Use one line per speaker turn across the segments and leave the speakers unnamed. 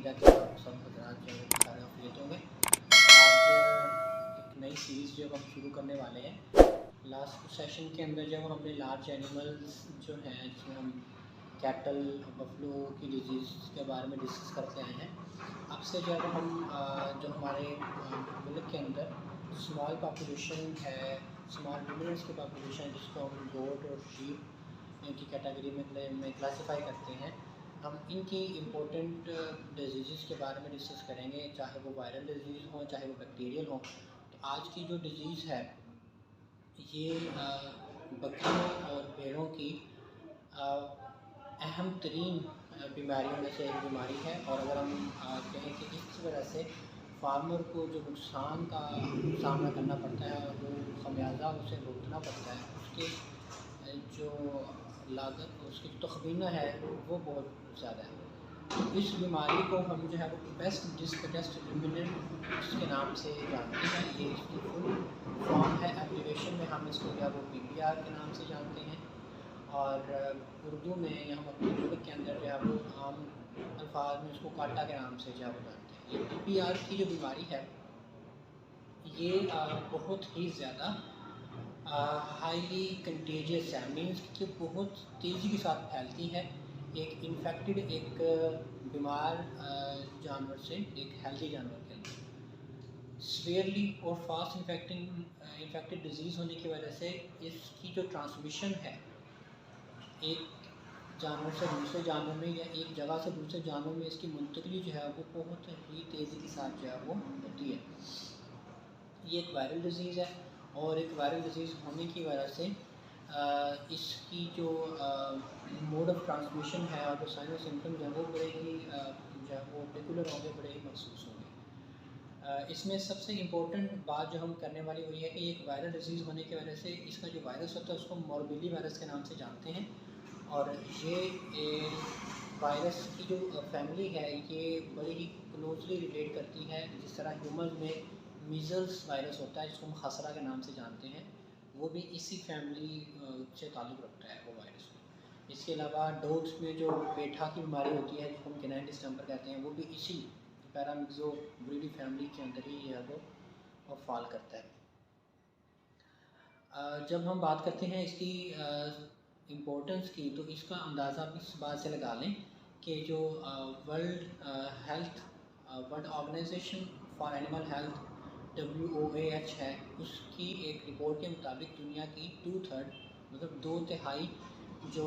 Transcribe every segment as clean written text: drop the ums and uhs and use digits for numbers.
उम्मीद है कि आप सब हज़रात जो है सारे अफियत होंगे। आज एक नई सीरीज़ जो हम शुरू करने वाले हैं। लास्ट सेशन के अंदर जब हमने लार्ज एनिमल्स जो हैं जिसमें हम कैटल बफलो की डिजीज़ के बारे में डिस्कस करते आए हैं। अब से जब हम जो हमारे मुल्क के अंदर स्मॉल पॉपुलेशन है, स्मॉल रूमिनेंट्स की पॉपुलेशन जिसको हम गोट और शीप की कैटेगरी में क्लासीफाई करते हैं, हम इनकी इम्पोर्टेंट डिजीज़ के बारे में डिस्कस करेंगे, चाहे वो वायरल डिजीज़ हो चाहे वो बैक्टीरियल हो। तो आज की जो डिजीज़ है ये बकरियों और भेड़ों की अहम तरीन बीमारियों में से एक बीमारी है। और अगर हम कहें कि इस वजह से फार्मर को जो नुकसान का सामना करना पड़ता है और जो खमियाजा उसे भुगतना पड़ता है, उसके जो लागत उसकी तखमीना है वो बहुत ज़्यादा है। तो इस बीमारी को हम जो है वो पेस्ट डिस्क रूमिनेंट के नाम से जानते हैं। ये इसकी फुल फॉर्म है, एब्रिवेशन में हम इसको जो है वो PPR के नाम से जानते हैं। और उर्दू में हम अपने मुल्क के अंदर जो है वो आम अल्फाज में इसको काटा के नाम से जो है वो जानते हैं। ये PPR की जो बीमारी है ये बहुत ही ज़्यादा हाईली कंटेजियस है। मीन्स कि बहुत तेज़ी के साथ फैलती है। एक इन्फेक्टेड एक बीमार जानवर से एक हेल्दी जानवर के अंदर सीवियरली और फास्ट इन्फेक्टेड डिजीज़ होने की वजह से इसकी जो ट्रांसमिशन है एक जानवर से दूसरे जानवर में या एक जगह से दूसरे जानवर में इसकी मुंतकली जो है वो बहुत ही तेज़ी के साथ जो है वो होती है। ये एक वायरल डिज़ीज़ है और एक वायरल डिज़ीज़ होने की वजह से इसकी जो मोड ऑफ़ ट्रांसमिशन है और जो साइन और सिम्टम जो है वो बड़े ही जो है वो रेगुलर होंगे, बड़े ही महसूस होंगे। इसमें सबसे इम्पोर्टेंट बात जो हम करने वाली हुई है कि एक वायरल डिज़ीज़ होने की वजह से इसका जो वायरस होता है उसको मोरबिली वायरस के नाम से जानते हैं। और ये वायरस की जो फैमिली है ये बड़ी ही क्लोजली रिलेट करती है। जिस तरह ह्यूमन में मीज़ल्स वायरस होता है जिसको हम खसरा के नाम से जानते हैं, वो भी इसी फैमिली से ताल्लुक़ रखता है वो वायरस। इसके अलावा डॉग्स में जो पेठा की बीमारी होती है जिसको हम कैनाइन डिस्टेंपर कहते हैं, वो भी इसी पैरामिक्सोविरिडी फैमिली के अंदर ही है वो फॉल करता है। जब हम बात करते हैं इसकी इम्पोर्टेंस की, तो इसका अंदाज़ा आप इस बात से लगा लें कि जो world organisation for animal health WOAH है, उसकी एक रिपोर्ट के मुताबिक दुनिया की 2/3 मतलब 2/3 जो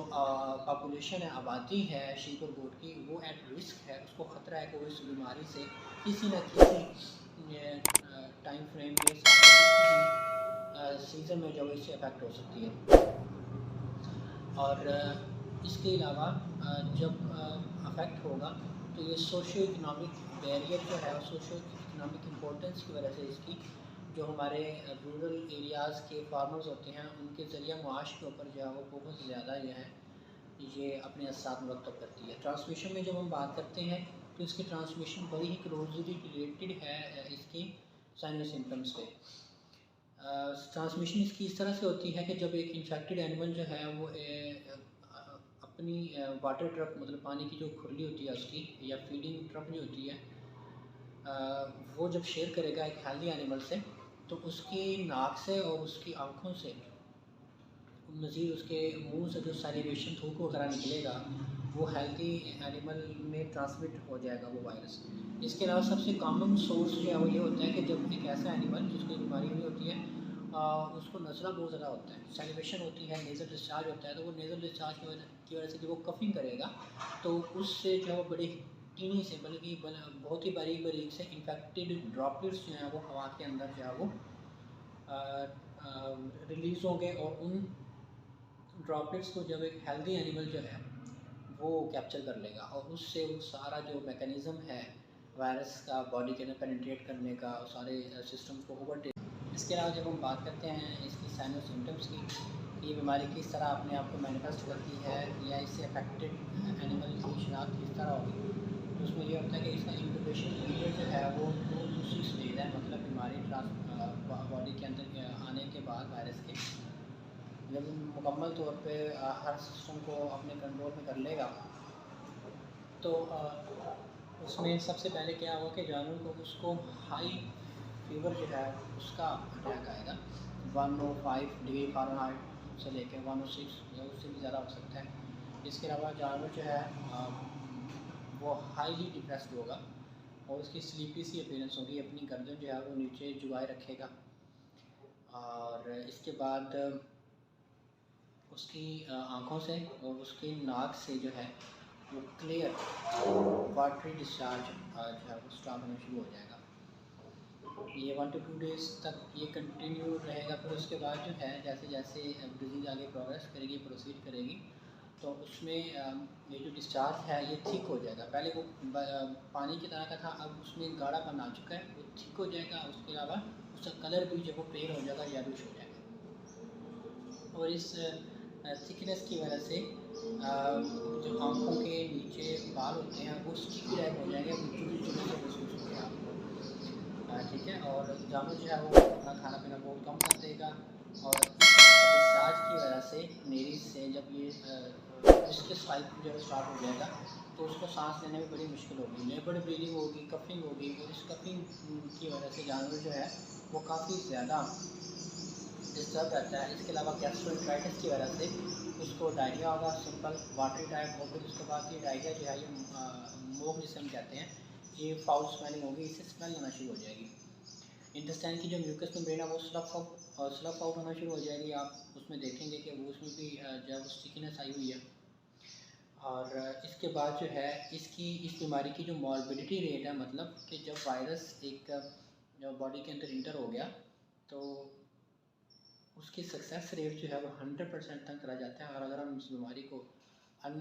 पॉपुलेशन है, आबादी है शीप और गोट की, वो एट रिस्क है। उसको ख़तरा है कि वो इस बीमारी से किसी न किसी टाइम फ्रेम में सीज़न में जो इससे अफेक्ट हो सकती है। और इसके अलावा जब अफेक्ट होगा तो ये सोशो इकनॉमिक बैरियर जो है, सोशो इकनॉमिक इम्पोर्टेंस की वजह से इसकी जो हमारे रूरल एरियाज़ के फार्मर्स होते हैं उनके ज़रिए मुआश के ऊपर जो है वो बहुत ज़्यादा जो है ये अपने असर मुरतब करती है। ट्रांसमिशन में जब हम बात करते हैं तो इसकी ट्रांसमिशन बड़ी ही क्लोजली रिलेटेड है इसकी साइन और सिम्टम्स पे। ट्रांसमिशन इसकी इस तरह से होती है कि जब एक इन्फेक्टेड एनिमल जो है वो अपनी वाटर ट्रक मतलब पानी की जो खुरली होती है उसकी या फीडिंग ट्रक जो होती है वो जब शेयर करेगा एक हेल्दी एनिमल से, तो उसकी नाक से और उसकी आँखों से मज़ीद उसके मुंह से जो सैलिवेशन थूक वगैरह निकलेगा वो हेल्दी एनिमल में ट्रांसमिट हो जाएगा वो वायरस। इसके अलावा सबसे कॉमन सोर्स जो है वो ये होता है कि जब एक ऐसा एनिमल जिसको बीमारी हुई होती है उसको नज़ला बहुत ज़्यादा होता है, सैलिवेशन होती है, नेज़ल डिस्चार्ज होता है, तो वो नेज़ल डिस्चार्ज की वजह से जब वो कफिंग करेगा तो उससे जो है वो बड़ी टीनी से बल्कि बहुत ही बारीक बारीक से इन्फेक्टेड ड्रॉपलेट्स जो हैं वो हवा के अंदर जो है वो रिलीज़ होंगे और उन ड्रॉपलेट्स को जब एक हेल्दी एनिमल जो है वो कैप्चर कर लेगा और उससे वो सारा जो मैकेनिज़्म है वायरस का बॉडी के अंदर पेनिट्रेट करने का और सारे सिस्टम्स को ओवरटेक। इसके अलावा जब हम बात करते हैं इसकी साइन और सिम्टम्स की, ये बीमारी किस तरह अपने आप को मैनिफेस्ट करती है या इससे अफेक्टेड एनिमल की शनाख्त किस तरह होगी, तो उसमें ये होता है कि इसका इंक्यूबेशन पीरियड जो है वो दूसरी स्टेज है। मतलब बीमारी बॉडी के अंदर आने के बाद वायरस के जब मुकम्मल तौर पे हर सिस्टम को अपने कंट्रोल में कर लेगा तो उसमें सबसे पहले क्या होगा कि जानवर को उसको हाई फीवर जो है उसका अटैक आएगा 105 डिग्री फ़ारेनहाइट से लेकर 106 या उससे भी ज़्यादा हो सकता है। इसके अलावा जानवर जो है वो हाईली डिप्रेस्ड होगा और उसकी स्लीपी सी अपीयरेंस होगी, अपनी गर्दन जो है वो नीचे झुकाए रखेगा। और इसके बाद उसकी आँखों से और उसकी नाक से जो है वो क्लियर वाटरी डिस्चार्ज जो है वो स्टार्ट होना शुरू हो जाएगा। ये 1 to 2 डेज़ तक ये कंटिन्यू रहेगा। फिर उसके बाद जो है जैसे जैसे डिजीज़ आगे प्रोग्रेस करेगी, प्रोसीड करेगी, तो उसमें ये जो डिस्चार्ज है ये थिक हो जाएगा। पहले वो पानी की तरह का था, अब उसमें गाढ़ापन आ चुका है, वो थिक हो जाएगा। उसके अलावा उसका कलर भी जो वो पेल हो जाएगा, येलोइश हो जाएगा। और इस थिकनेस की वजह से जो आँखों के नीचे बाल होते हैं वो स्टिकी टाइप हो जाएंगे, वो चुभी चुभी से महसूस होंगे आपको। ठीक है। और जानवर जो है वो अपना खाना पीना बहुत कम कर देगा और डिस्चार्ज की वजह से नेरी से जब ये इसके स्पाइक जो स्टार्ट हो जाएगा तो उसको सांस लेने में बड़ी मुश्किल होगी, लेबर्ड ब्रीदिंग होगी, कफिंग होगी। और इस कफिंग की वजह से जानवर जो है वो काफ़ी ज़्यादा डिस्टर्ब रहता है। इसके अलावा गैस्ट्रोइंटेराइटिस की वजह से उसको डायरिया होगा, सिंपल वाटरी टाइप। और फिर उसके बाद ये डायरिया जो है ये मोग जिसे हम कहते हैं, ये फाउल स्मेलिंग होगी, इससे स्मेल आना शुरू हो जाएगी। इंटेस्टाइन की जो म्यूकस मेम्ब्रेन है वो स्लफ आउट होना शुरू हो जाएगी। आप उसमें देखेंगे कि वो उसमें भी जो है वो स्टिकीनेस आई हुई है। और इसके बाद जो है इस बीमारी की जो मॉर्बिडिटी रेट है, मतलब कि जब वायरस एक बॉडी के अंदर इंटर हो गया तो उसकी सक्सेस रेट जो है वो 100% तक चला जाता है। और अगर हम इस बीमारी को अन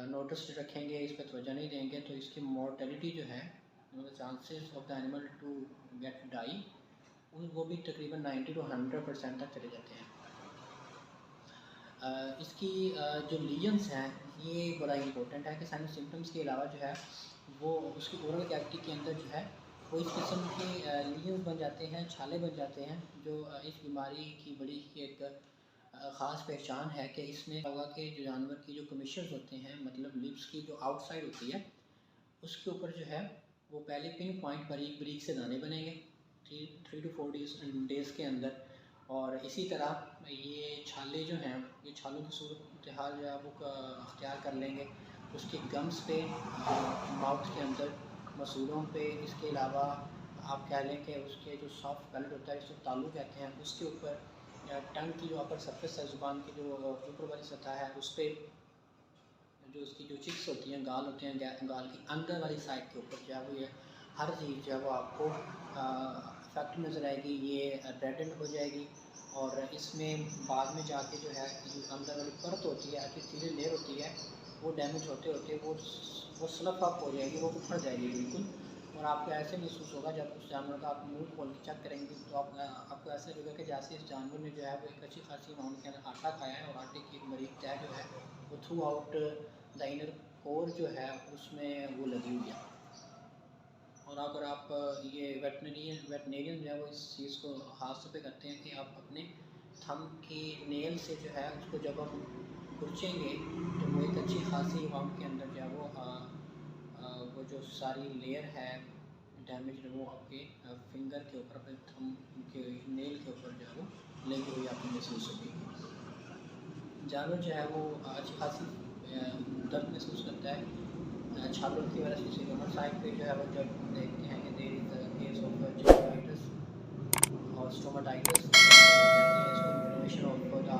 नोटिस रखेंगे, इस पर तवज्जो नहीं देंगे, तो इसकी मोर्टेलिटी जो है, मतलब chances of the animal to get die, वो भी तकरीबन 90 to 100% तक चले जाते हैं। इसकी जो लीजन्स हैं ये बड़ा इंपॉर्टेंट है कि साइन सिम्टम्स के अलावा जो है वो उसकी ओरल कैविटी के अंदर जो है वो इस किस्म के लीजन्स बन जाते हैं, छाले बन जाते हैं, जो इस बीमारी की बड़ी एक ख़ास पहचान है। कि इसमें होगा कि जो जानवर की जो कमीशंस होते हैं, मतलब लिप्स की जो आउटसाइड होती है, उसके ऊपर जो है वो पहले पिन पॉइंट बारीक बारीक से दाने बनेंगे 3 to 4 डेज़ के अंदर। और इसी तरह ये छाले जो हैं, ये छालों की सूरत हाल जो है वो अख्तियार कर लेंगे उसके गम्स पे, माउथ के अंदर, मसूड़ों पे। इसके अलावा आप कह लें कि उसके जो सॉफ्ट पैलेट होता है, जिसको तालू कहते हैं, उसके ऊपर, या टंग की जो अपर सरफेस है, ज़ुबान की जो ऊपर वाली सतह है, उस पर जो उसकी जो चिक्स होती हैं, गाल होते हैं, गाल की अंदर वाली साइड के ऊपर जो है वो ये हर चीज़ जो है वो आपको इफेक्ट नज़र आएगी। ये रेडेंट हो जाएगी और इसमें बाद में जाके जो है जो अंदर वाली परत होती है, एपिथेलियल लेयर होती है, वो डैमेज होते होते वो स्लफ अप हो जाएगी, वो उखड़ जाएगी बिल्कुल। और आपको ऐसे महसूस होगा जब उस जानवर का आप मुंह खोल के चेक करेंगे तो आपको ऐसा लगेगा कि जैसे इस जानवर ने जो है वो एक अच्छी खासी अमाउंट के अंदर आटा खाया है और आटे की एक बड़ी तय जो है वो through out the inner core जो है उसमें वो लगी हुई है। और अगर आप ये वेटनेरियन जो है वो इस चीज़ को ख़ास तौर पे करते हैं कि आप अपने थंब की नेल से जो है उसको जब हम कुचेंगे तो वो एक अच्छी खासी अमाउंट के अंदर जो है वो जो सारी लेयर है डैमेज, वो आपके फिंगर के ऊपर, अपने थंब के नेल के ऊपर जो है वो लगी हुई आपको महसूस होगी। जानवर जो है वो अच्छी खासी दर्द महसूस करता है छालों की वजह से। दोनों साइड पे जो है वो जब हम देखते हैं कि there is a case of gingivitis और स्टोमाटाइटिस, कहते हैं इसको urination of the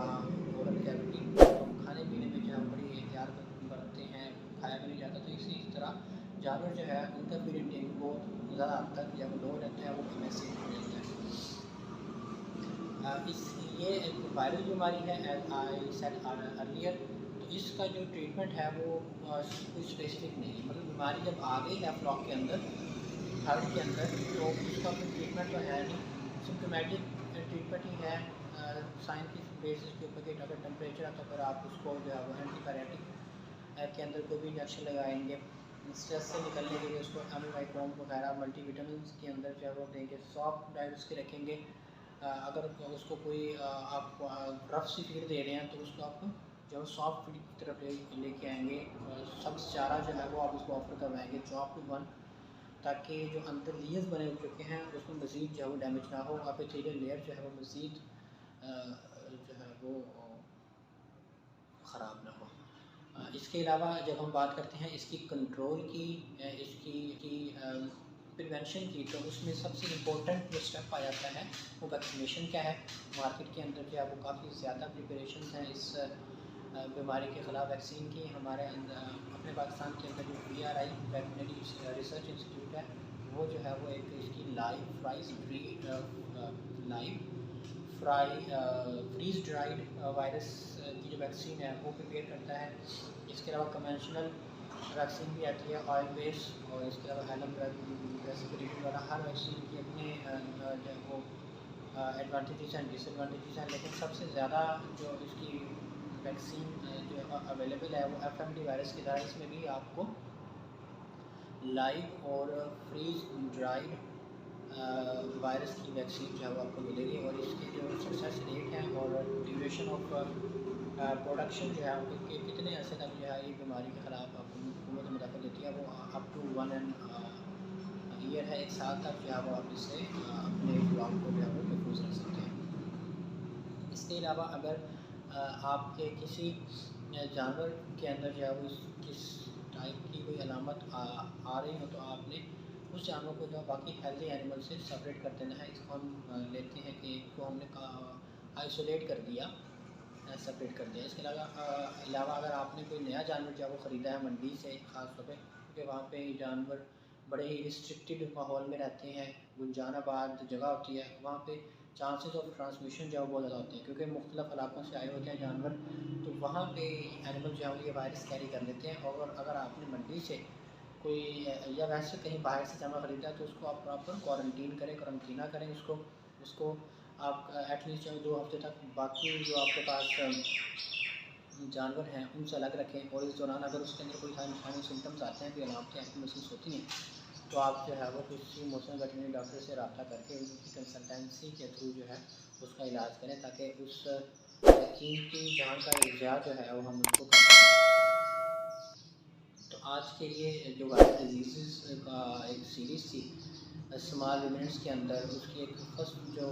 oral cavity. तो हम खाने पीने में जो है बड़ी एहतियात बरतते हैं, खाया भी नहीं जाता। तो इसी तरह जानवर जो है उनका फीड इंटेक बहुत ज़्यादा हद तक जब लो रहता है, वो एमएससी हो जाता है। इस ये एक वायरल बीमारी है, एज आई सेड अर्लियर। तो इसका जो ट्रीटमेंट है वो कोई स्पेसिफिक नहीं है, मतलब बीमारी जब आ गई है फ्लॉक के अंदर, हर्ड के अंदर, तो उसका कोई ट्रीटमेंट तो है नहीं, सिम्टोमेटिक ट्रीटमेंट ही है साइंटिफिक बेसिस के ऊपर। कि अगर टेम्परेचर है तो फिर आप उसको जो है वो एंटीबायोटिक के अंदर कोई भी इंजेक्शन लगाएंगे। स्ट्रेस से निकलने के लिए उसको एमिवाइक्रोम वगैरह मल्टीविटामिन के अंदर जो है वो देंगे, सॉफ्ट डाइट उसके रखेंगे। अगर उसको कोई आप रफ सी फीड दे रहे हैं तो उसको आप जो सॉफ्ट फीड की तरफ लेके आएंगे, सब्ज़ चारा जो है वो आप उसको ऑफर करवाएंगे चॉप टू वन, ताकि जो अंदर लेयर्स बने हो चुके हैं उसमें मज़ीद जो है वो डैमेज ना हो, आप एपिथेलियल लेयर जो है वो मज़ीद जो है वो ख़राब ना हो। इसके अलावा जब हम बात करते हैं इसकी कंट्रोल की, इसकी प्रिवेंशन की, तो उसमें सबसे इम्पोर्टेंट जो स्टेप आ जाता है वो वैक्सीनेशन क्या है। मार्केट के अंदर जो है वो काफ़ी ज़्यादा प्रिपरेशन हैं इस बीमारी के ख़िलाफ़ वैक्सीन की। हमारे अपने पाकिस्तान के अंदर जो PRI वेटनरी रिसर्च इंस्टीट्यूट है, वो जो है वो एक इसकी फ्रीज ड्राइड वायरस की जो वैक्सीन है वो प्रिपेयर करता है। इसके अलावा कन्वेंशनल वैक्सीन भी आती है ऑयल बेस्ड, और इसके अलावा एलम रेस्पिरेटरी वाला हर वैक्सीन की अपने जो है वो एडवांटेजेस एंड डिसएडवांटेजेस हैं। लेकिन सबसे ज़्यादा जो इसकी वैक्सीन जो अवेलेबल है वो FMD वायरस की तरह, इसमें भी आपको लाइव और फ्रीज ड्राइड वायरस की वैक्सीन जो है वो आपको मिलेगी, और इसकी जो सक्सेस रेट है और ड्यूरेशन ऑफ प्रोडक्शन जो है कि कितने अरसे तक जो है ये बीमारी के ख़िलाफ़ आपको हुकूमत मुदाफ़ा देती है, वो अप टू 1 ईयर है, 1 साल तक जो है वो आप इससे अपने जवाब को जो है वो महफूज रख सकते हैं। इसके अलावा अगर आपके किसी जानवर के अंदर जो है वो किस टाइप की कोई अलामत आ रही हो, तो आपने उस जानवर को जो बाकी हेल्दी एनिमल से सेपरेट कर देना है। इसको हम लेते हैं कि इसको हमने आइसोलेट कर दिया, सेपरेट कर दिया। इसके अलावा अगर आपने कोई नया जानवर जो है वो ख़रीदा है मंडी से, ख़ास तौर पे क्योंकि वहाँ पे जानवर बड़े ही रिस्ट्रिक्टेड माहौल में रहते हैं, गुंजानाबाद जगह होती है, वहाँ पे चांसेस ऑफ ट्रांसमिशन जो है बहुत ज़्यादा होते हैं क्योंकि मुख्तलिफ़ इलाकों से आए होते हैं जानवर, तो वहाँ पे एनिमल जो है ये वायरस कैरी कर लेते हैं। और अगर आपने मंडी से कोई या वैसे कहीं बाहर से जानवर ख़रीदा है तो उसको आप प्रॉपर क्वारंटीन करें, क्वारंटीना करें उसको आप एटलीस्ट 2 हफ्ते तक बाकी जो आपके पास जानवर हैं उनसे अलग रखें। और इस दौरान अगर उसके अंदर कोई साइंस सिम्टम्स आते हैं, कोई अलामतें आपको महसूस होती हैं, तो आप जो है वो किसी मौसम वेटरनरी डॉक्टर से रब्ता करके उनकी कंसल्टेंसी के थ्रू जो है उसका इलाज करें, ताकि उस कीमती जान का इज़्ज़ा जो है वो हम उसको कर सकें। तो आज के लिए जो वायरल डिजीज़ का एक सीरीज़ थी स्मॉल रूमिनेंट्स के अंदर, उसकी एक फर्स्ट जो